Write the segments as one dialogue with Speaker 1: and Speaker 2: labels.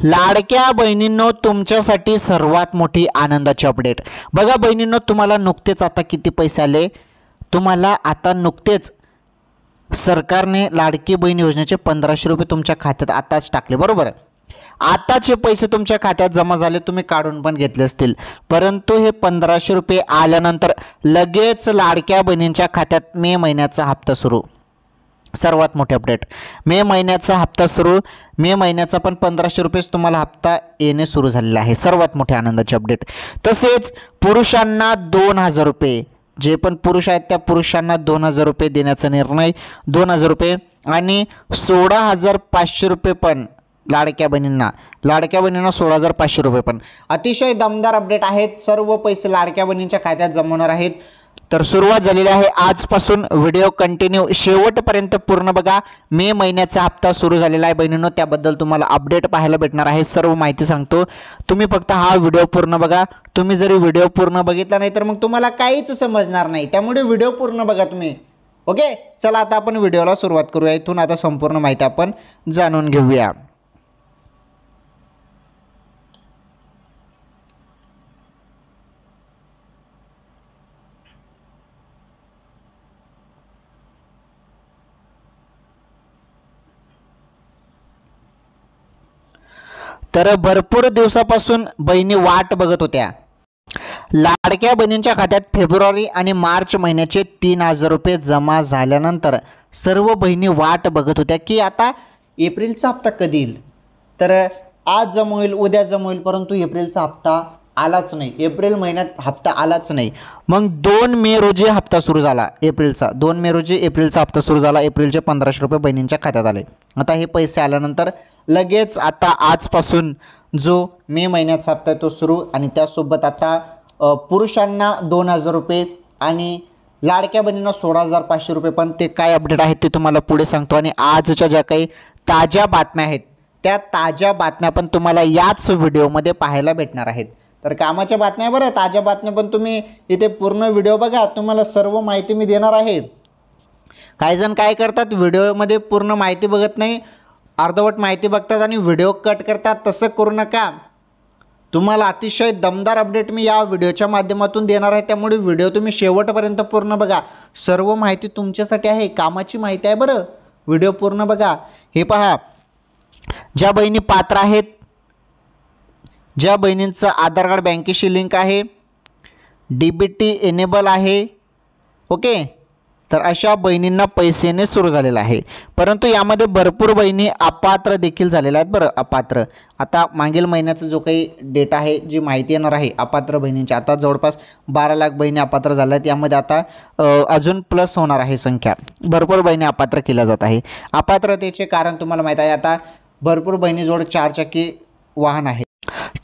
Speaker 1: लाडक्या बहिणींनो, तुमच्यासाठी सर्वात मोठी आनंदाची अपडेट बघा बहिणींनो, तुम्हाला नुकतेच आता किती पैसे आले? तुम्हाला आता नुकतेच सरकारने लाडकी बहीण योजनेचे 1500 रुपये तुमच्या खात्यात आताच टाकले, बरोबर? आताचे पैसे तुमच्या खात्यात जमा झाले, तुम्ही काढून पण घेतले असतील, परंतु हे 1500 रुपये आल्यानंतर लगेच लाडक्या बहिणींच्या खात्यात मे महिन्याचा हप्ता सुरू. सर्वात मोठी अपडेट, मे महिन्याचा हप्ता सुरू. मे महिन्याचा पण 1500 रुपयेच तुम्हाला हप्ता येणे सुरू झालेला आहे. सर्वात मोठी आनंदाची अपडेट. तसेच पुरुषांना 2000 रुपये, जे पण पुरुष आहेत त्या पुरुषांना 2000 रुपये देण्याचा निर्णय, 2000 रुपये आणि 16500 रुपये पण लाडक्या बहिणींना 16500 रुपये पण. अतिशय दमदार अपडेट आहेत. सर्व पैसे लाडक्या बहिणींच्या खात्यात जमवणार आहेत. तर सुरुवात झालेली आहे आजपासून. व्हिडिओ कंटिन्यू शेवटपर्यंत पूर्ण बघा. मे महिन्याचा हप्ता सुरू झालेला आहे बहिणींनो, त्याबद्दल तुम्हाला अपडेट पाहायला भेटणार आहे. सर्व माहिती सांगतो, तुम्ही फक्त हा व्हिडिओ पूर्ण बघा. तुम्ही जरी व्हिडिओ पूर्ण बघितला नाही तर मग तुम्हाला काहीच समजणार नाही, त्यामुळे व्हिडिओ पूर्ण बघा तुम्ही. ओके, चला आता आपण व्हिडिओला सुरुवात करूया. इथून आता संपूर्ण माहिती आपण जाणून घेऊया. तर भरपूर दिवसापासून बहिणी वाट बघत होत्या. लाडक्या बहिणींच्या खात्यात फेब्रुवारी आणि मार्च महिन्याचे 3000 रुपये जमा झाल्यानंतर सर्व बहिणी वाट बघत होत्या की आता एप्रिलचा हप्ता कधी येईल. तर आज जमा होईल, उद्या जमा होईल, परंतु एप्रिलचा हप्ता आलाच नाही. एप्रिल महिन्यात हप्ता आलाच नाही. मग 2 मे रोजी हप्ता सुरू झाला एप्रिलचा. 2 मे रोजी एप्रिलचा हप्ता सुरू झाला. एप्रिलचे 1500 रुपये बहिणींच्या खात्यात आले. आता हे पैसे आल्यानंतर लगेच आता आजपासून जो मे महिन्याचा हप्ता आहे तो सुरू, आणि त्यासोबत आता पुरुषांना 2000 रुपये आणि लाडक्या बहिणींना 16500 रुपये पण. ते काय अपडेट आहेत ते तुम्हाला पुढे सांगतो. आणि आजच्या ज्या काही ताज्या बातम्या आहेत त्या ताज्या बातम्या पण तुम्हाला याच व्हिडिओमध्ये पाहायला भेटणार आहेत. तर कामाच्या बातम्या बरं, ताज्या बातम्या पण तुम्ही इथे पूर्ण व्हिडिओ बघा, तुम्हाला सर्व माहिती मी देणार आहे. काही जण काय करतात, व्हिडिओमध्ये पूर्ण माहिती बघत नाही, अर्धवट माहिती बघतात आणि व्हिडिओ कट करतात. तसं करू नका. तुम्हाला अतिशय दमदार अपडेट मी या व्हिडिओच्या माध्यमातून देणार आहे, त्यामुळे व्हिडिओ तुम्ही शेवटपर्यंत पूर्ण बघा. सर्व माहिती तुमच्यासाठी आहे, कामाची माहिती आहे बरं. व्हिडिओ पूर्ण बघा. हे पहा, ज्या बहिणी पात्र आहेत, ज्या बहिणींचं आधार कार्ड बँकेशी लिंक आहे, DBT एनेबल आहे, ओके, तर अशा बहिणींना पैसे येणे सुरू झालेलं आहे. परंतु यामध्ये भरपूर बहिणी अपात्र देखील झालेल्या आहेत बरं. अपात्र, आता मागील महिन्याचा जो काही डेटा आहे, जी माहिती येणार आहे अपात्र बहिणींची, आता जवळपास 12 लाख बहिणी अपात्र झाल्या आहेत. यामध्ये आता अजून प्लस होणार आहे संख्या. भरपूर बहिणी अपात्र केल्या जात आहे. अपात्रतेचे कारण तुम्हाला माहीत आहे. आता भरपूर बहिणीजवळ 4 चाकी वाहन आहे.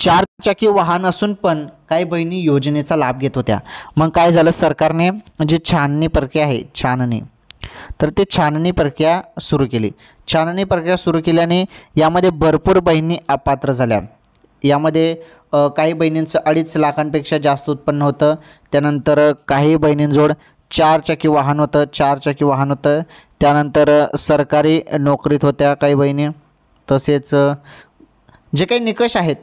Speaker 1: 4 चाकी वाहन असून पण काही बहिणी योजनेचा लाभ घेत होत्या. मग काय झालं, सरकारने जी छाननी प्रक्रिया आहे, छाननी, तर ते छाननी प्रक्रिया सुरू केली. छाननी प्रक्रिया सुरू केल्याने यामध्ये भरपूर बहिणी अपात्र झाल्या. यामध्ये काही बहिणींचं 2.5 लाखांपेक्षा जास्त उत्पन्न होतं. त्यानंतर काही बहिणींजवळ 4 चाकी वाहन होतं. 4 चाकी वाहन होतं. त्यानंतर सरकारी नोकरीत होत्या काही बहिणी. तसेच जे काही निकष आहेत,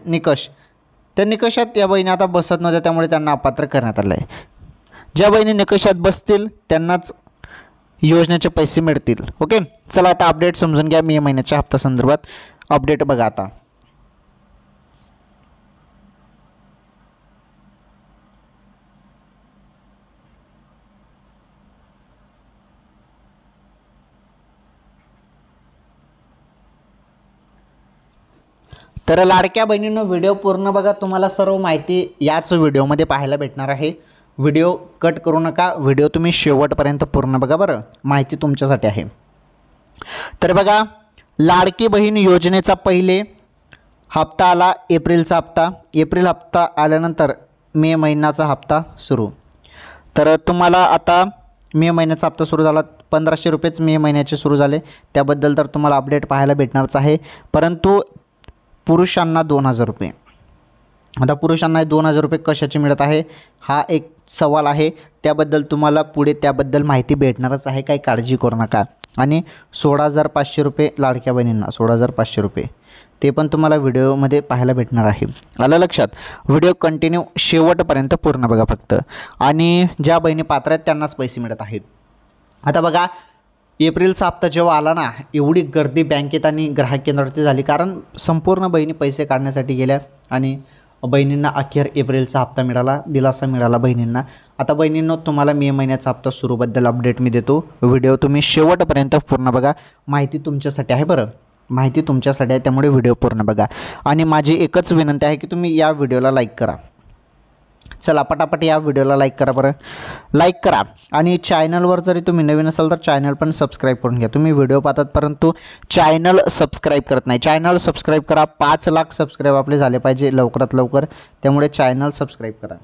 Speaker 1: त्या निकषात या बहिणी आता बसत नव्हत्या, त्यामुळे त्यांना अपात्र करण्यात आलं आहे. ज्या बहिणी निकषात बसतील त्यांनाच योजनेचे पैसे मिळतील. ओके, चला आता अपडेट समजून घ्या. मे महिन्याच्या हप्ता संदर्भात अपडेट बघा आता. तर लाडक्या बहिणींनो, व्हिडिओ पूर्ण बघा. तुम्हाला सर्व माहिती याच व्हिडिओमध्ये पाहायला भेटणार आहे. व्हिडिओ कट करू नका. व्हिडिओ तुम्ही शेवटपर्यंत पूर्ण बघा बरं, माहिती तुमच्यासाठी आहे. तर बघा, लाडकी बहीण योजनेचा पहिले हप्ता आला, एप्रिलचा हप्ता. एप्रिल हप्ता आल्यानंतर मे महिन्याचा हप्ता सुरू. तर तुम्हाला आता मे महिन्याचा हप्ता सुरू झाला. 1500 रुपयेच मे महिन्याचे सुरू झाले. त्याबद्दल तर तुम्हाला अपडेट पाहायला भेटणारच आहे. परंतु पुरुषांना 2000 रुपये. आता पुरुषांना 2000 रुपये कशाचे मिळत आहे, हा एक सवाल आहे. त्याबद्दल तुम्हाला पुढे त्याबद्दल माहिती भेटणारच आहे, काही काळजी करू नका. आणि 16500 रुपये लाडक्या बहिणींना, 16500 रुपये. ते पण तुम्हाला व्हिडिओमध्ये पाहायला भेटणार आहे। आलं लक्षात? व्हिडिओ कंटिन्यू शेवटपर्यंत पूर्ण बघा फक्त, आणि ज्या बहिणी पात्र आहेत त्यांनाच पैसे मिळत आहेत। आता बघा, एप्रिलचा हप्ता जेव्हा आला ना, एवढी गर्दी बँकेत आणि ग्राहक केंद्रावरती झाली, कारण संपूर्ण बहिणी पैसे काढण्यासाठी गेल्या आणि बहिणींना अखेर एप्रिलचा हप्ता मिळाला, दिलासा मिळाला बहिणींना। आता बहिणींनो, तुम्हाला मे महिन्याचा हप्ता सुरूबद्दल अपडेट मी देतो। व्हिडिओ तुम्ही शेवटपर्यंत पूर्ण बघा, माहिती तुमच्यासाठी आहे बरं, माहिती तुमच्यासाठी आहे, त्यामुळे व्हिडिओ पूर्ण बघा। आणि माझी एकच विनंती आहे की तुम्ही या व्हिडिओला लाईक करा। चला पटापट या व्हिडिओला लाईक करा बरं, लाईक करा। आणि चॅनलवर जरी तुम्ही नवीन असाल तर चॅनल पण सबस्क्राईब करून घ्या। तुम्ही व्हिडिओ पाहतात परंतु चॅनल सबस्क्राईब करत नाही, चॅनल सबस्क्राईब करा। 5 लाख सबस्क्राईब आपले झाले पाहिजे लवकरात लवकर, त्यामुळे चॅनल सबस्क्राईब करा।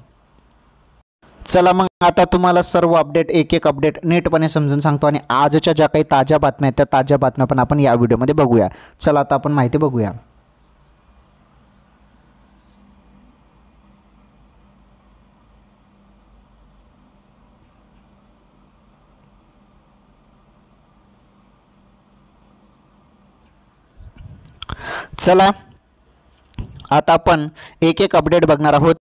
Speaker 1: चला मग आता तुम्हाला सर्व अपडेट, एक एक अपडेट नीटपणे समजून सांगतो, आणि आजच्या ज्या काही ताज्या बातम्या आहेत त्या ताज्या बातम्या पण आपण या व्हिडिओमध्ये बघूया। चला आता आपण माहिती बघूया। चला आता आपण एक एक अपडेट बघणार आहोत,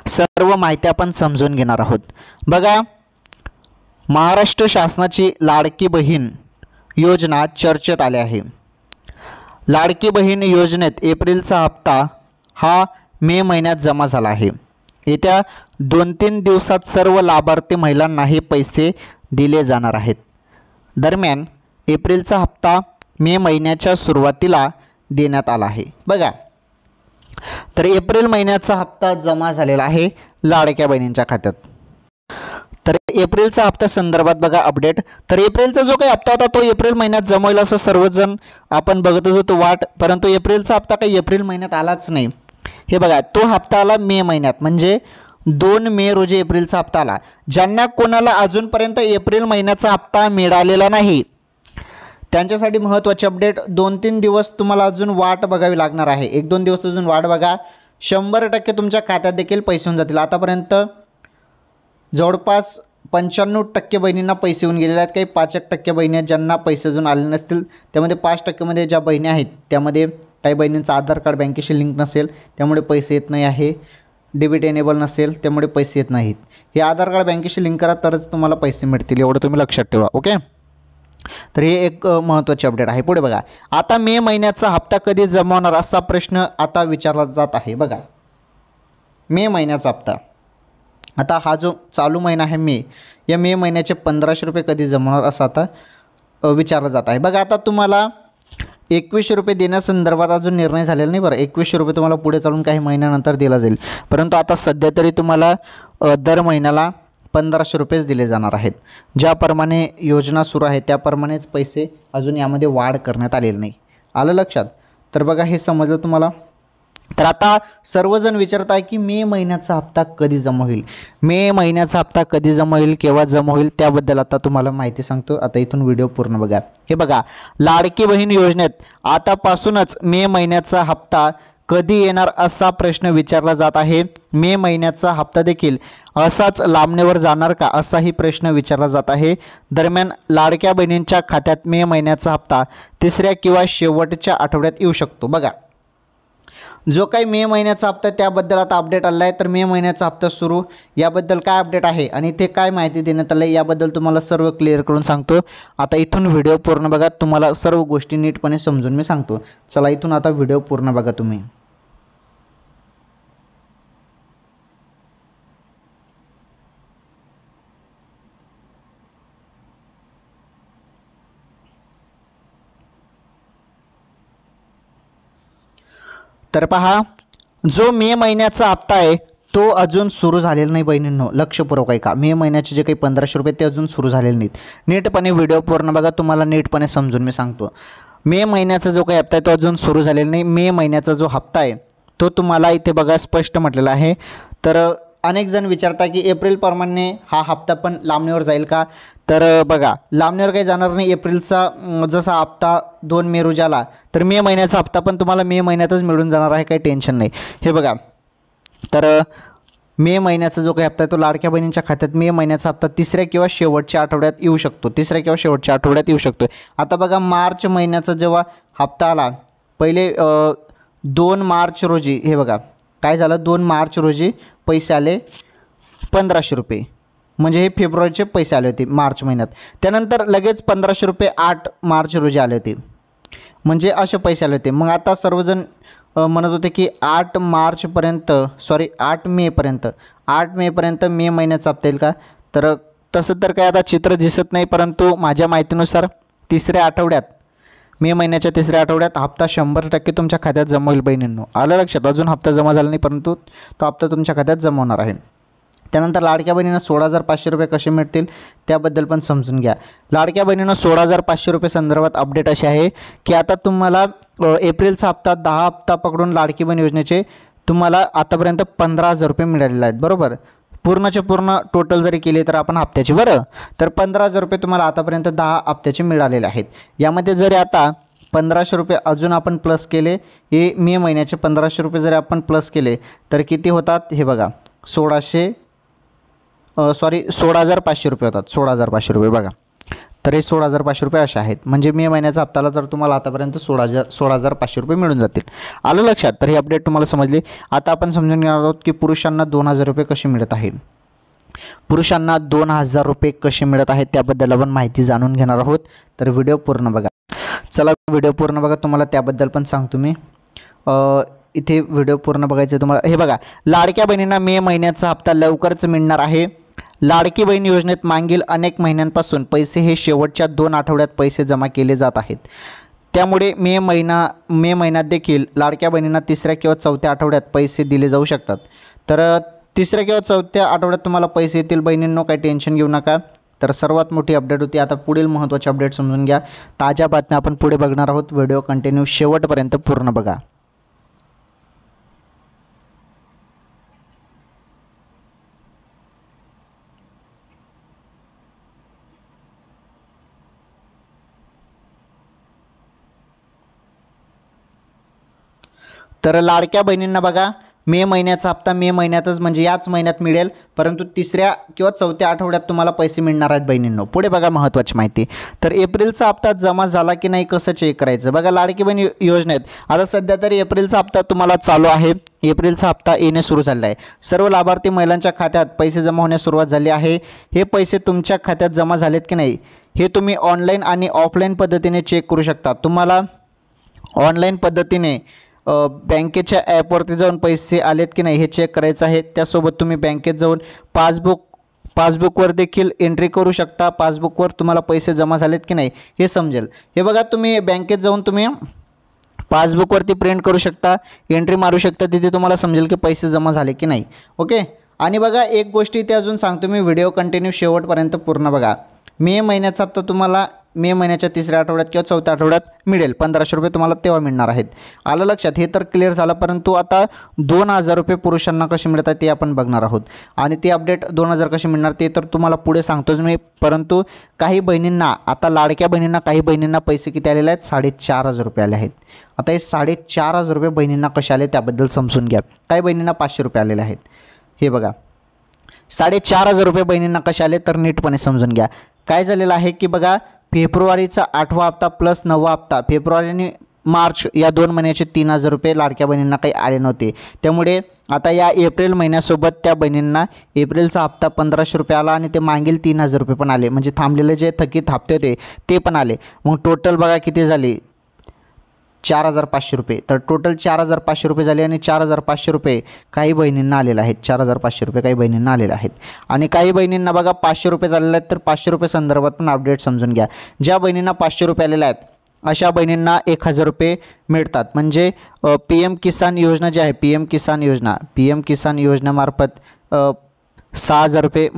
Speaker 1: सर्व माहिती आपण समजून घेणार आहोत। बघा, महाराष्ट्र शासनाची लाडकी बहीण योजना चर्चेत आली आहे। लाडकी बहीण योजनेत एप्रिलचा हप्ता हा मे महिन्यात जमा झाला आहे। येत्या 2-3 दिवसात सर्व लाभार्थी महिलांना हे पैसे दिले जाणार आहेत। दरम्यान एप्रिलचा हप्ता मे महिन्याच्या सुरुवातीला देण्यात आला आहे। बघा, तर एप्रिल महिन्याचा हप्ता जमा झालेला आहे लाडक्या बहिणींच्या खात्यात। तर एप्रिलचा हप्ता संदर्भात बघा अपडेट, तर एप्रिलचा जो काही हप्ता होता तो एप्रिल महिन्यात जमा होईल असं सर्वजण आपण बघतच होतो वाट, परंतु एप्रिलचा हप्ता काही एप्रिल महिन्यात आलाच नाही। हे बघा, तो हप्ता आला मे महिन्यात, म्हणजे 2 मे रोजी एप्रिलचा हप्ता आला। ज्यांना कोणाला अजूनपर्यंत एप्रिल महिन्याचा हप्ता मिळालेला नाही त्यांच्यासाठी महत्त्वाचे अपडेट, 2-3 दिवस तुम्हाला अजून वाट बघावी लागणार आहे। 1-2 दिवस अजून वाट बघा, 100% तुमच्या खात्यात देखील पैसे होऊन जातील। आतापर्यंत जवळपास 95% बहिणींना पैसे येऊन गेलेले आहेत। काही 5% बहिणी आहेत ज्यांना पैसे अजून आले नसतील, त्यामध्ये 5% ज्या बहिणी आहेत त्यामध्ये काही बहिणींचं आधार कार्ड बँकेशी लिंक नसेल त्यामुळे पैसे येत नाही आहे, डेबिट एनेबल नसेल त्यामुळे पैसे येत नाहीत। हे आधार कार्ड बँकेशी लिंक करा तरच तुम्हाला पैसे मिळतील, एवढं तुम्ही लक्षात ठेवा, ओके। तर हे एक महत्त्वाचे अपडेट आहे। पुढे बघा, आता मे महिन्याचा हप्ता कधी जमा होणार असा प्रश्न आता विचारला जात आहे। बघा, मे महिन्याचा हप्ता, आता हा जो चालू महिना आहे मे, या मे महिन्याचे 1500 रुपये कधी जमा होणार असं आता विचारलं जात आहे। बघा, आता तुम्हाला 2100 रुपये देण्यासंदर्भात अजून निर्णय झालेला नाही बरं। 2100 रुपये तुम्हाला पुढे चालून काही महिन्यानंतर दिला जाईल, परंतु आता सध्या तरी तुम्हाला दर महिन्याला 1500 रुपयेच दिले जाणार आहेत। ज्याप्रमाणे योजना सुरू आहे त्याप्रमाणेच पैसे अजून यामध्ये वाढ करण्यात आलेली नाही। आलं लक्षात? तर बघा, हे समजलं तुम्हाला। तर आता सर्वजण विचारत आहे की मे महिन्याचा हप्ता कधी जमा होईल, मे महिन्याचा हप्ता कधी जमा होईल, केव्हा जमा होईल, त्याबद्दल आता तुम्हाला माहिती सांगतो। आता इथून व्हिडिओ पूर्ण बघा। हे बघा, लाडकी बहीण योजनेत आतापासूनच मे महिन्याचा हप्ता कधी येणार असा प्रश्न विचारला जात आहे। मे महिन्याचा हप्ता देखील असाच लांबणीवर जाणार का असाही प्रश्न विचारला जात आहे। दरम्यान लाडक्या बहिणींच्या खात्यात मे महिन्याचा हप्ता 3ऱ्या किंवा शेवटच्या आठवड्यात येऊ शकतो। बघा, जो काही मे महिन्याचा हप्ता त्याबद्दल आता अपडेट आला आहे। तर मे महिन्याचा हप्ता सुरू याबद्दल काय अपडेट आहे आणि ते काय माहिती देण्यात आलं आहे याबद्दल तुम्हाला सर्व क्लिअर करून सांगतो। आता इथून व्हिडिओ पूर्ण बघा, तुम्हाला सर्व गोष्टी नीटपणे समजून मी सांगतो। चला इथून आता व्हिडिओ पूर्ण बघा तुम्ही। तर पहा, जो मे महिन्याचा हप्ता आहे तो अजून सुरू झालेला नाही बहिणींनो, लक्षपूर्वक ऐका। मे महिन्याचे जे काही 1500 रुपये ते अजून सुरू झालेले नाहीत। नीटपणे व्हिडिओ पूर्ण बघा, तुम्हाला नीटपणे समजून मी सांगतो। मे महिन्याचा जो काही हप्ता आहे तो अजून सुरू झालेला नाही। मे महिन्याचा जो हप्ता आहे तो तुम्हाला इथे बघा स्पष्ट म्हटलेला आहे। तर अनेक जण विचारता की एप्रिलप्रमाणे हा हप्ता पण लांबणीवर जाईल का? तर बघा, लांबणीवर काही जाणार नाही। एप्रिलचा जसा हप्ता 2 मे रोजी आला तर मे महिन्याचा हप्ता पण तुम्हाला मे महिन्यातच मिळून जाणार आहे, काही टेन्शन नाही। हे बघा, तर मे महिन्याचा जो काही हप्ता आहे तो लाडक्या बहिणींच्या खात्यात मे महिन्याचा हप्ता 3ऱ्या किंवा शेवटच्या आठवड्यात येऊ शकतो, 3ऱ्या किंवा शेवटच्या आठवड्यात येऊ शकतो। आता बघा, मार्च महिन्याचा जेव्हा हप्ता आला, पहिले 2 मार्च रोजी हे बघा काय झालं, 2 मार्च रोजी पैसे आले 1500 रुपये, म्हणजे हे फेब्रुवारीचे पैसे आले होते मार्च महिन्यात. त्यानंतर लगेच 1500 रुपये 8 मार्च रोजी आले होते, म्हणजे असे पैसे आले होते. मग आता सर्वजण म्हणत होते की 8 मार्चपर्यंत 8 मेपर्यंत मे महिन्याचा हप्ता येईल का. तर तसं तर काय आता चित्र दिसत नाही, परंतु माझ्या माहितीनुसार तिसऱ्या आठवड्यात, मे महिन्याच्या तिसऱ्या आठवड्यात हप्ता 100% तुमच्या खात्यात जमा होईल बहिणींनो. आलं लक्षात. अजून हप्ता जमा झाला नाही, परंतु तो हप्ता तुमच्या खात्यात जमा होणार आहे. त्यानंतर लाडक्या बहिणींना 16,500 रुपये कसे मिळतील त्याबद्दल पण समजून घ्या. लाडक्या बहिणींना 16,500 रुपये संदर्भात अपडेट असे आहे की आता तुम्हाला एप्रिलचा हप्ता 10 हप्ता पकडून लाडकी बहीण योजनेचे तुम्हाला आतापर्यंत 15,000 रुपये मिळालेले आहेत, बरोबर. पूर्णचे पूर्ण टोटल जरी केले तर आपण हप्त्याचे, बरं, तर 15,000 रुपये तुम्हाला आतापर्यंत 10 हप्त्याचे मिळालेले आहेत. यामध्ये जरी आता 1,500 रुपये अजून आपण प्लस केले, हे मे महिन्याचे 1,500 रुपये जरी आपण प्लस केले तर किती होतात हे बघा, 16,500 रुपये होतात. 16,500 रुपये बघा, तर हे 16,500 रुपये असे आहेत. म्हणजे मे महिन्याचा हप्ताला तर तुम्हाला आतापर्यंत 16,500 रुपये मिळून जातील. आलं लक्षात. तर ही अपडेट तुम्हाला समजली. आता आपण समजून घेणार आहोत की पुरुषांना 2,000 रुपये कसे मिळत आहे. पुरुषांना 2,000 रुपये कसे मिळत आहेत त्याबद्दल आपण माहिती जाणून घेणार आहोत. तर व्हिडिओ पूर्ण बघा. चला व्हिडिओ पूर्ण बघा, तुम्हाला त्याबद्दल पण सांगतो मी. इथे व्हिडिओ पूर्ण बघायचं तुम्हाला. हे बघा, लाडक्या बहिणींना मे महिन्याचा हप्ता लवकरच मिळणार आहे. लाडकी बहीण योजनेत मागील अनेक महिन्यांपासून पैसे हे शेवटच्या 2 आठवड्यात पैसे जमा केले जात आहेत. त्यामुळे मे महिन्यात देखील लाडक्या बहिणींना 3ऱ्या किंवा 4थ्या आठवड्यात पैसे दिले जाऊ शकतात. तर 3ऱ्या किंवा 4थ्या आठवड्यात तुम्हाला पैसे येतील बहिणींनो, काही टेन्शन घेऊ नका. तर सर्वात मोठी अपडेट होती. आता पुढील महत्त्वाची अपडेट समजून घ्या. ताज्या बातम्या आपण पुढे बघणार आहोत. व्हिडिओ कंटिन्यू शेवटपर्यंत पूर्ण बघा. तर लाडक्या बहिणींना बघा, मे महिन्याचा हप्ता मे महिन्यातच म्हणजे याच महिन्यात मिळेल, परंतु 3ऱ्या किंवा 4थ्या आठवड्यात तुम्हाला पैसे मिळणार आहेत बहिणींनो. पुढे बघा महत्त्वाची माहिती. तर एप्रिलचा हप्ता जमा झाला की नाही कसं चेक करायचं. बघा, लाडकी बहीण योजनेत आता सध्या तरी एप्रिलचा हप्ता तुम्हाला चालू आहे. एप्रिलचा हप्ता येणे सुरू झाला आहे. सर्व लाभार्थी महिलांच्या खात्यात पैसे जमा होण्यास सुरुवात झाली आहे. हे पैसे तुमच्या खात्यात जमा झालेत की नाही हे तुम्ही ऑनलाईन आणि ऑफलाईन पद्धतीने चेक करू शकता. तुम्हाला ऑनलाईन पद्धतीने बँकेच्या ॲपवरती जाऊन पैसे आलेत की नाही हे चेक करायचं आहे. त्यासोबत तुम्ही बँकेत जाऊन पासबुकवर देखील एंट्री करू शकता. पासबुकवर तुम्हाला पैसे जमा झालेत की नाही हे समजेल. हे बघा, तुम्ही बँकेत जाऊन तुम्ही पासबुकवरती प्रिंट करू शकता, एंट्री मारू शकता, तिथे तुम्हाला समजेल की पैसे जमा झाले की नाही. ओके. आणि बघा, एक गोष्टी इथे अजून सांगतो मी, व्हिडिओ कंटिन्यू शेवटपर्यंत पूर्ण बघा. मे महिन्याचा हप्ता तुम्हाला मे महिन्याच्या 3ऱ्या आठवड्यात किंवा 4थ्या आठवड्यात मिळेल. 1,500 रुपये तुम्हाला तेव्हा मिळणार आहेत. आलं लक्षात. हे तर क्लिअर झालं. परंतु आता 2,000 रुपये पुरुषांना कसे मिळतात ते आपण बघणार आहोत. आणि ते अपडेट 2,000 कसे मिळणार ते तर तुम्हाला पुढे सांगतोच मी. परंतु काही बहिणींना, आता लाडक्या बहिणींना, काही बहिणींना पैसे किती आलेले आहेत, 4,500 रुपये आले आहेत. आता हे 4,500 रुपये बहिणींना कसे आले त्याबद्दल समजून घ्या. काही बहिणींना 500 रुपये आलेले आहेत. हे बघा, 4,500 रुपये बहिणींना कसे आले तर नीटपणे समजून घ्या. काय झालेलं आहे की बघा, फेब्रुवारीचा 8वा हप्ता प्लस 9वा हप्ता, फेब्रुवारी आणि मार्च या 2 महिन्याचे 3,000 रुपये लाडक्या बहिणींना काही आले नव्हते. त्यामुळे आता या एप्रिल महिन्यासोबत त्या बहिणींना एप्रिलचा हप्ता 1,500 रुपये आला आणि ते मागील 3,000 रुपये पण आले. म्हणजे थांबलेले जे थकीत हप्ते होते ते पण आले. मग टोटल बघा किती झाले, 4,500 रुपये. तर टोटल 4,500 रुपये झाले. आणि 4,500 रुपये काही बहिणींना आलेले आहेत. 4,500 रुपये काही बहिणींना आलेले आहेत. आणि काही बहिणींना बघा 500 रुपये झालेले आहेत. तर 500 रुपये संदर्भात पण अपडेट समजून घ्या. ज्या बहिणींना 500 रुपये आलेले आहेत अशा बहिणींना 1,000 रुपये मिळतात. म्हणजे PM किसान योजना जी आहे, PM किसान योजनेमार्फत 6,000 रुपये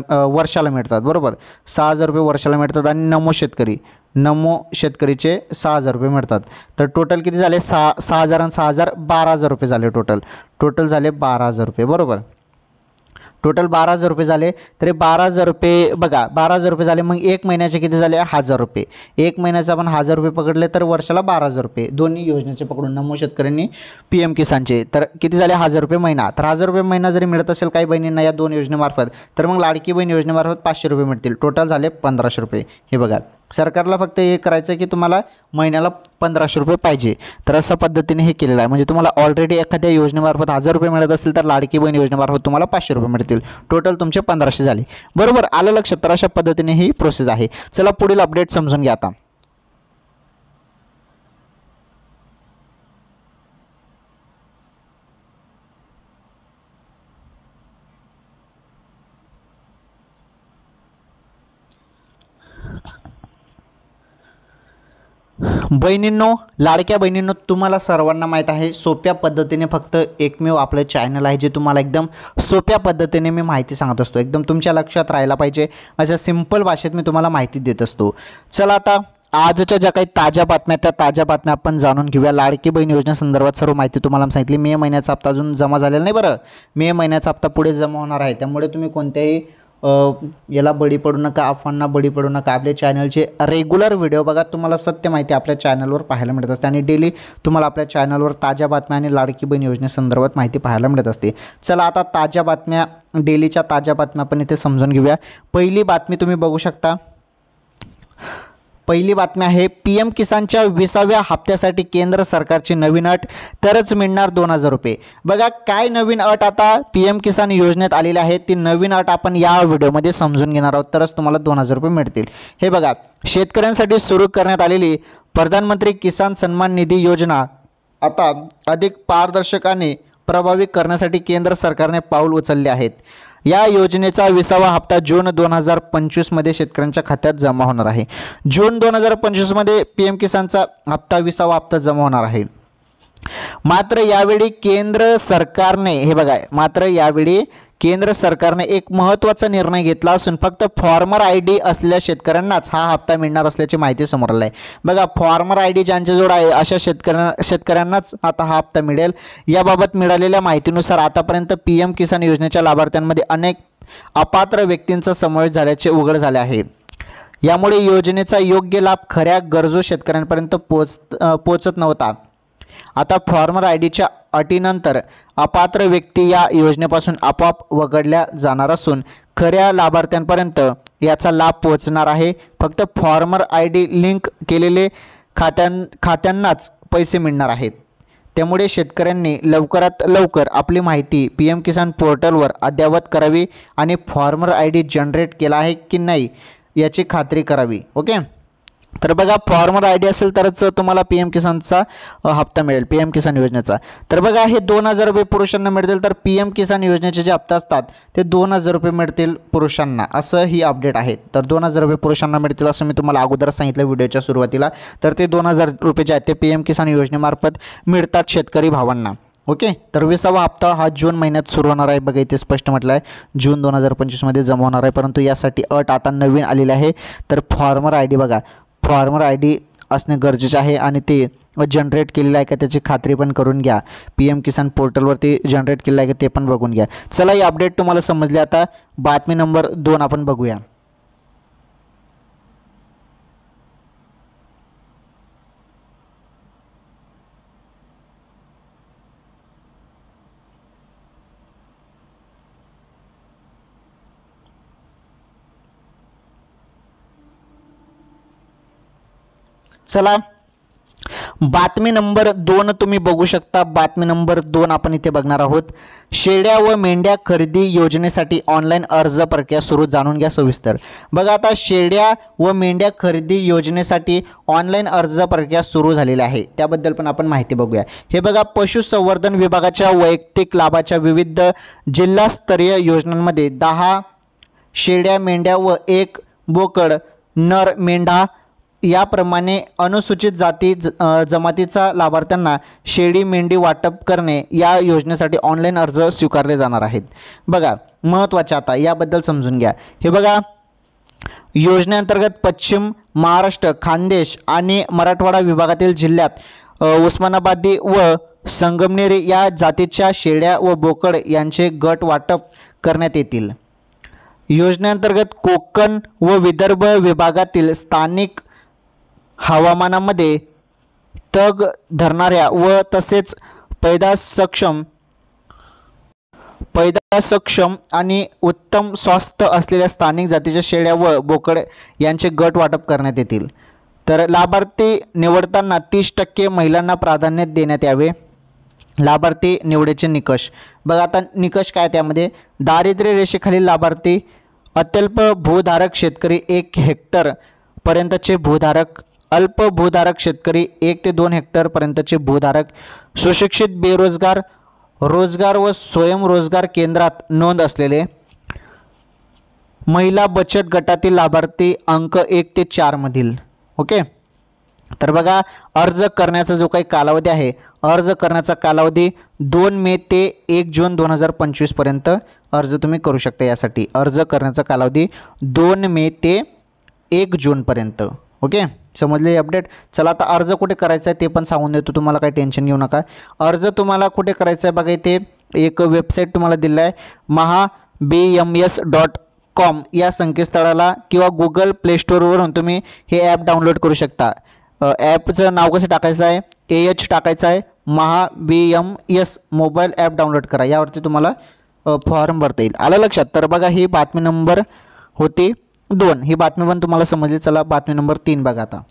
Speaker 1: वर्षाला मिळतात, बरोबर. 6,000 रुपये वर्षाला मिळतात. आणि नमो शेतकरीचे 6,000 रुपये मिळतात. तर टोटल किती झाले, 6,000 आणि 6,000 12,000 रुपये झाले. टोटल झाले 12,000 रुपये, बरोबर. टोटल 12,000 रुपये झाले. तर 12,000 रुपये बघा, 12,000 रुपये झाले. मग 1 महिन्याचे किती झाले, 1,000 रुपये. 1 महिन्याचे आपण 1,000 रुपये पकडले तर वर्षाला 12,000 रुपये. दोन्ही योजनेचे पकडून, नमो शेतकऱ्यांनी, PM किसानचे. तर किती झाले, 1,000 रुपये महिना. तर 1,000 रुपये महिना जरी मिळत असेल काही बहिणींना या 2 योजनेमार्फत, तर मग लाडकी बहीण योजनेमार्फत 500 रुपये मिळतील. टोटल झाले 1,500 रुपये. हे बघा, सरकारला फक्त हे करायचं आहे की तुम्हाला महिन्याला 1500 रुपये पाहिजे. तर अशा पद्धतीने हे केलेलं आहे. म्हणजे तुम्हाला ऑलरेडी एखाद्या योजनेमार्फत 1000 रुपये मिळत असतील तर लाडकी बहीण योजनेमार्फत तुम्हाला 500 रुपये मिळतील. टोटल तुमचे 1500 झाले. बरोबर आलं लक्षात. तर अशा पद्धतीने ही प्रोसेस आहे. चला पुढील अपडेट समजून घ्या आता. बहिणींनो, लाडक्या बहिणींनो, तुम्हाला सर्वांना माहीत आहे सोप्या पद्धतीने फक्त एकमेव आपलं चॅनल आहे जे तुम्हाला एकदम सोप्या पद्धतीने मी माहिती सांगत असतो. एकदम तुमच्या लक्षात राहायला पाहिजे अशा सिंपल भाषेत मी तुम्हाला माहिती देत असतो. चला आता आजच्या ज्या काही ताज्या बातम्या त्या ताज्या बातम्या आपण जाणून घेऊया. लाडकी बहीण योजनेसंदर्भात सर्व माहिती तुम्हाला सांगितली. मे महिन्याचा हप्ता अजून जमा झालेला नाही बरं. मे महिन्याचा हप्ता पुढे जमा होणार आहे. त्यामुळे तुम्ही कोणत्याही याला बळी पडू नका, अफवांना बळी पडू नका. आपल्या चॅनलचे रेग्युलर व्हिडिओ बघा. तुम्हाला सत्य माहिती आपल्या चॅनलवर पाहायला मिळत असते आणि डेली तुम्हाला आपल्या चॅनलवर ताज्या बातम्या आणि लाडकी बहीण योजनेसंदर्भात माहिती पाहायला मिळत असते. चला आता ताज्या बातम्या, डेलीच्या ताज्या बातम्या आपण इथे समजून घेऊया. पहिली बातमी तुम्ही बघू शकता. पहिली बातमी आहे PM किसानच्या 20व्या हप्त्यासाठी केंद्र सरकारची नवीन अट, तरच मिळणार 2000 रुपये. बघा काय नवीन अट आता PM किसान योजनेत आलेली आहे. ती नवीन अट आपण या व्हिडिओमध्ये समजून घेणार आहोत. तरच तुम्हाला 2000 रुपये मिळतील. हे बघा, शेतकऱ्यांसाठी सुरू करण्यात आलेली प्रधानमंत्री किसान सन्मान निधी योजना आता अधिक पारदर्शक आणि प्रभावी करण्यासाठी केंद्र सरकारने पाऊल उचलले आहेत. या योजनेचा 20वा हप्ता जून 2025मध्ये शेतकऱ्यांच्या खात्यात जमा होणार आहे. जून 2025मध्ये PM किसानचा हप्ता 20वा हप्ता जमा होणार आहे. मात्र यावेळी केंद्र सरकारने एक महत्त्वाचा निर्णय घेतला असून फक्त फॉर्मर ID असलेल्या शेतकऱ्यांनाच हा हप्ता मिळणार असल्याची माहिती समोर आली आहे. बघा, फॉर्मर ID ज्यांच्याजवळ आहे अशा शेतकऱ्यांनाच आता हा हप्ता मिळेल. याबाबत मिळालेल्या माहितीनुसार आतापर्यंत PM किसान योजनेच्या लाभार्थ्यांमध्ये अनेक अपात्र व्यक्तींचा समावेश झाल्याचे उघड झाले आहे. यामुळे योजनेचा योग्य लाभ खऱ्या गरजू शेतकऱ्यांपर्यंत पोहोचत नव्हता. आता फॉर्मर IDच्या अटीनंतर अपात्र व्यक्ती या योजनेपासून आपोआप वगळल्या जाणार असून खऱ्या लाभार्थ्यांपर्यंत याचा लाभ पोहोचणार आहे. फक्त फॉर्मर ID लिंक केलेले खात्यांनाच पैसे मिळणार आहेत. त्यामुळे शेतकऱ्यांनी लवकरात लवकर आपली माहिती PM किसान पोर्टलवर अद्ययावत करावी आणि फॉर्मर ID जनरेट केला आहे की नाही याची खात्री करावी. ओके, तर बघा, फॉर्मर ID असेल तरच तुम्हाला PM किसानचा हप्ता मिळेल, PM किसान योजनेचा. तर बघा, हे 2000 रुपये पुरुषांना मिळतील. तर PM किसान योजनेचे जे हप्ता असतात ते 2000 रुपये मिळतील पुरुषांना, असं ही अपडेट आहे. तर 2000 रुपये पुरुषांना मिळतील असं मी तुम्हाला अगोदर सांगितलं व्हिडिओच्या सुरुवातीला. तर ते 2000 रुपये जे आहेत ते PM किसान योजनेमार्फत मिळतात शेतकरी भावांना. ओके, तर 20वा हप्ता हा जून महिन्यात सुरू होणार आहे. बघा, इथे स्पष्ट म्हटलं आहे जून 2025मध्ये जमा होणार आहे. परंतु यासाठी अट आता नवीन आलेली आहे. तर फॉर्मर ID बघा, फॉर्मर ID असणे गरजेचे आहे आणि ते जनरेट केलेलं आहे का त्याची खात्री पण करून घ्या. PM किसान पोर्टलवरती जनरेट केलेलं आहे का ते पण बघून घ्या. चला, ही अपडेट तुम्हाला समजली. आता बातमी नंबर 2 आपण बघूया. चला, बातमी नंबर 2 तुम्ही बघू शकता. बातमी नंबर 2 आपण इथे बघणार आहोत. शेळ्या व मेंढ्या खरेदी योजनेसाठी ऑनलाईन अर्ज प्रक्रिया सुरू, जाणून घ्या सविस्तर. बघा, आता शेळ्या व मेंढ्या खरेदी योजनेसाठी ऑनलाईन अर्ज प्रक्रिया सुरू झालेली आहे. त्याबद्दल पण आपण माहिती बघूया. हे बघा, पशुसंवर्धन विभागाच्या वैयक्तिक लाभाच्या विविध जिल्हास्तरीय योजनांमध्ये 10 शेळ्या मेंढ्या व 1 बोकड नर मेंढा याप्रमाणे अनुसूचित जाती जमातीचा लाभार्थ्यांना शेळी मेंढी वाटप करणे या योजनेसाठी ऑनलाईन अर्ज स्वीकारले जाणार आहेत. बघा, महत्त्वाचे आता याबद्दल समजून घ्या. हे बघा, योजनेअंतर्गत पश्चिम महाराष्ट्र, खानदेश आणि मराठवाडा विभागातील जिल्ह्यात उस्मानाबादी व संगमनेरी या जातीच्या शेळ्या व बोकड यांचे गट वाटप करण्यात येतील. योजनेअंतर्गत कोकण व विदर्भ विभागातील स्थानिक हवामानामध्ये तग धरणाऱ्या व तसेच पैदास सक्षम पैदास सक्षम आणि उत्तम स्वास्थ्य असलेल्या स्थानिक जातीच्या शेळ्या व बोकड यांचे गट वाटप करण्यात येतील। तर लाभार्थी निवडताना 30% महिलांना प्राधान्य देण्यात यावे। लाभार्थी निवडीचे निकष बघा, आता निकष काय त्यामध्ये, दारिद्र्य रेषेखालील लाभार्थी, अत्यल्प भूधारक शेतकरी 1 हेक्टर पर्यंतचे भूधारक, अल्प भूधारक शेतकरी 1 ते 2 हेक्टर पर्यंतचे भूधारक, सुशिक्षित बेरोजगार, रोजगार व स्वयंरोजगार केंद्रात नोंद असलेले, महिला बचत गटातील लाभार्थी अंक 1 ते 4 मधील। ओके, तर बघा अर्ज करण्याचा जो काही कालावधी आहे, अर्ज करण्याचा कालावधी 2 मे ते 1 जून 2025 पर्यंत अर्ज तुम्ही करू शकता। यासाठी अर्ज करण्याचा कालावधी 2 मे ते 1 जून पर्यंत। ओके, समजले अपडेट। चला आता अर्ज कुठे करायचा आहे ते पण सांगून देतो तुम्हाला, काही टेन्शन घेऊ नका। अर्ज तुम्हाला कुठे करायचा आहे बघा, इथे एक वेबसाईट तुम्हाला दिलं आहे, mahabms.com या संकेतस्थळाला किंवा गुगल प्ले स्टोअरवरून तुम्ही हे ॲप डाउनलोड करू शकता। ॲपचं नाव कसं टाकायचं आहे, AH टाकायचं आहे, mahabms मोबाईल ॲप डाउनलोड करा, यावरती तुम्हाला फॉर्म भरता येईल। आलं लक्षात। तर बघा ही बातमी नंबर होती 2, ही बातमी पण तुम्हाला समजली। चला बातमी नंबर 3 बघा आता।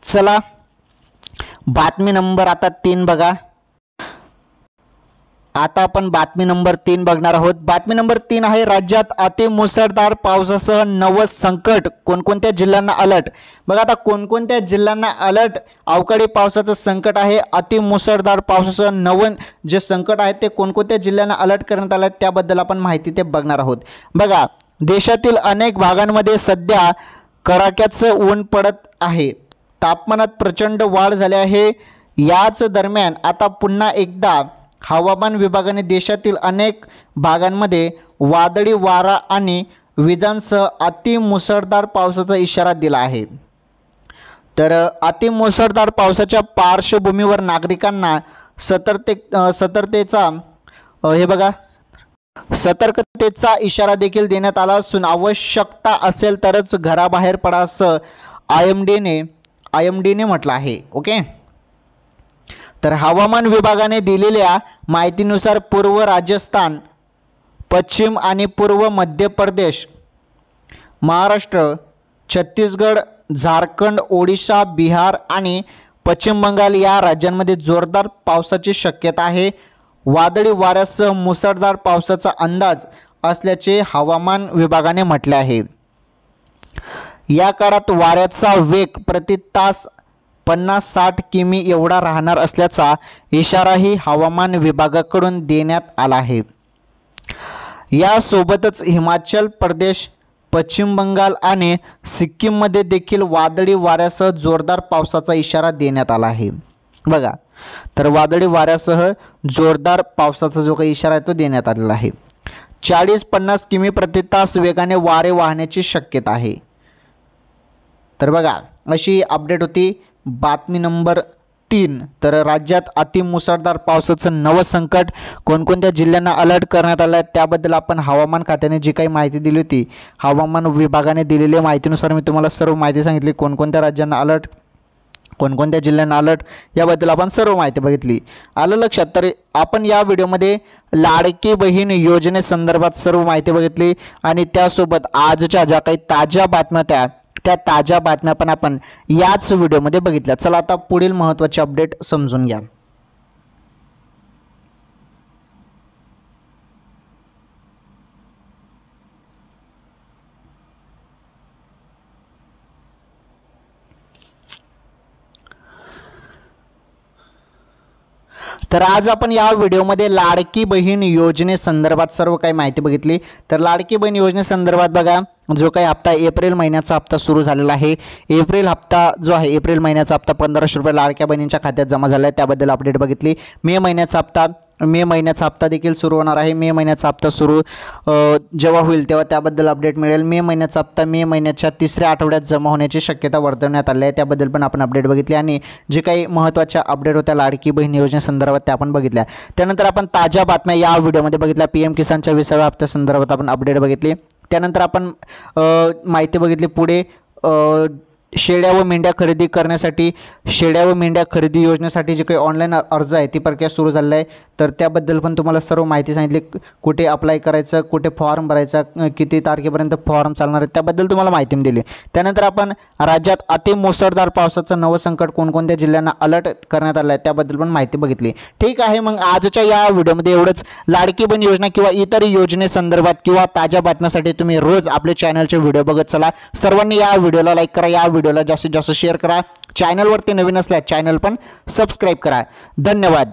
Speaker 1: चला बातमी नंबर आता 3 बघा। आता आपण बातमी नंबर 3 बघणार आहोत। बातमी नंबर 3 आहे, राज्यात अतिमुसळधार पावसासह नवं संकट, कोणकोणत्या जिल्ह्यांना अलर्ट। बघा आता कोणकोणत्या जिल्ह्यांना अलर्ट, अवकाळी पावसाचं संकट आहे, अतिमुसळधार पावसासह नवं जे संकट आहे ते कोणकोणत्या जिल्ह्यांना अलर्ट करण्यात आलं आहे त्याबद्दल आपण माहिती ते बघणार आहोत। बघा देशातील अनेक भागांमध्ये सध्या कडाक्याचं ऊन पडत आहे, तापमानात प्रचंड वाढ झाली आहे। याच दरम्यान आता पुन्हा एकदा हवामान विभागाने देशातील अनेक भागांमध्ये वादळी वारा आणि विजांसह अतिमुसळधार पावसाचा इशारा दिला आहे। तर अतिमुसळधार पावसाच्या पार्श्वभूमीवर नागरिकांना सतर्कतेचा इशारा देखील देण्यात आला असून आवश्यकता असेल तरच घराबाहेर पडा असं IMDने म्हटलं आहे। ओके, तर हवामान विभागाने दिलेल्या माहितीनुसार पूर्व राजस्थान, पश्चिम आणि पूर्व मध्य प्रदेश, महाराष्ट्र, छत्तीसगड, झारखंड, ओडिशा, बिहार आणि पश्चिम बंगाल या राज्यांमध्ये जोरदार पावसाची शक्यता आहे। वादळी वाऱ्यासह मुसळधार पावसाचा अंदाज असल्याचे हवामान विभागाने म्हटले आहे। या काळात वाऱ्याचा वेग प्रति तास 50-60 किमी एवढा राहणार असल्याचा इशाराही हवामान विभागाकडून देण्यात आला आहे। यासोबतच हिमाचल प्रदेश, पश्चिम बंगाल आणि सिक्कीममध्ये देखील वादळी वाऱ्यासह जोरदार पावसाचा इशारा देण्यात आला आहे। बघा, तर वादळी वाऱ्यासह जोरदार पावसाचा जो काही इशारा आहे तो देण्यात आलेला आहे। 40-50 किमी प्रति तास वेगाने वारे वाहण्याची शक्यता आहे। तर बघा अशी अपडेट होती बातमी नंबर 3। तर राज्यात अतिमुसळधार पावसाचं नवं संकट, कोणकोणत्या जिल्ह्यांना अलर्ट करण्यात आलं आहे त्याबद्दल आपण हवामान खात्याने जी काही माहिती दिली होती, हवामान विभागाने दिलेल्या माहितीनुसार मी तुम्हाला सर्व माहिती सांगितली। कोणकोणत्या राज्यांना अलर्ट, कोणकोणत्या जिल्ह्यांना अलर्ट याबद्दल आपण सर्व माहिती बघितली। आलं लक्षात। तर आपण या व्हिडिओमध्ये लाडकी बहीण योजनेसंदर्भात सर्व माहिती बघितली आणि त्यासोबत आजच्या ज्या काही ताज्या बातम्या त्या ताज्या बातम्या पण आपण याच व्हिडिओमध्ये बघितल्या। चला आता पुढील महत्त्वाचे अपडेट समजून घ्या। तर आज आपण या व्हिडिओमध्ये लाडकी बहीण योजनेसंदर्भात सर्व काही माहिती बघितली। तर लाडकी बहीण योजनेसंदर्भात बघा जो काही हप्ता एप्रिल महिन्याचा हप्ता सुरू झालेला आहे, एप्रिल हप्ता जो आहे एप्रिल महिन्याचा हप्ता 1500 रुपये लाडक्या बहिणींच्या खात्यात जमा झाला आहे त्याबद्दल अपडेट बघितली। मे महिन्याचा हप्ता मे महिन्याचा हप्ता देखील सुरू होणार आहे. मे महिन्याचा हप्ता सुरू जेव्हा होईल तेव्हा त्याबद्दल अपडेट मिळेल. मे महिन्याचा हप्ता मे महिन्याच्या 3ऱ्या आठवड्यात जमा होण्याची शक्यता वर्तवण्यात आली आहे. त्याबद्दल पण आपण अपडेट बघितली आणि जे काही महत्त्वाच्या अपडेट होत्या लाडकी बहीण योजनेसंदर्भात त्या आपण बघितल्या. त्यानंतर आपण ताज्या बातम्या या व्हिडिओमध्ये बघितल्या. PM किसानच्या 20व्या हप्त्यासंदर्भात आपण अपडेट बघितली. त्यानंतर आपण माहिती बघितली पुढे शेळ्या व मेंढ्या खरेदी करण्यासाठी शेळ्या व मेंढ्या खरेदी योजनेसाठी जे काही ऑनलाईन अर्ज आहे ती प्रक्रिया सुरू झालेली आहे. तर त्याबद्दल पण तुम्हाला सर्व माहिती सांगितली. कुठे अप्लाय करायचं, कुठे फॉर्म भरायचा, किती तारखेपर्यंत फॉर्म चालणार आहे त्याबद्दल तुम्हाला माहिती दिली. त्यानंतर आपण राज्यात अति मुसळधार पावसाचं नवं संकट कोणकोणत्या जिल्ह्यांना अलर्ट करण्यात आलं आहे त्याबद्दल पण माहिती बघितली. ठीक आहे, मग आजच्या या व्हिडिओमध्ये एवढंच. लाडकी बहीण योजना किंवा इतर योजनेसंदर्भात किंवा ताज्या बातम्यांसाठी तुम्ही रोज आपले चॅनलचे व्हिडिओ बघत चला. सर्वांनी या व्हिडिओला लाईक करा, या व्हिडिओला जास्तीत जास्त शेअर करा. चॅनलवरती नवीन असल्यास चॅनल पण सबस्क्राईब करा. धन्यवाद.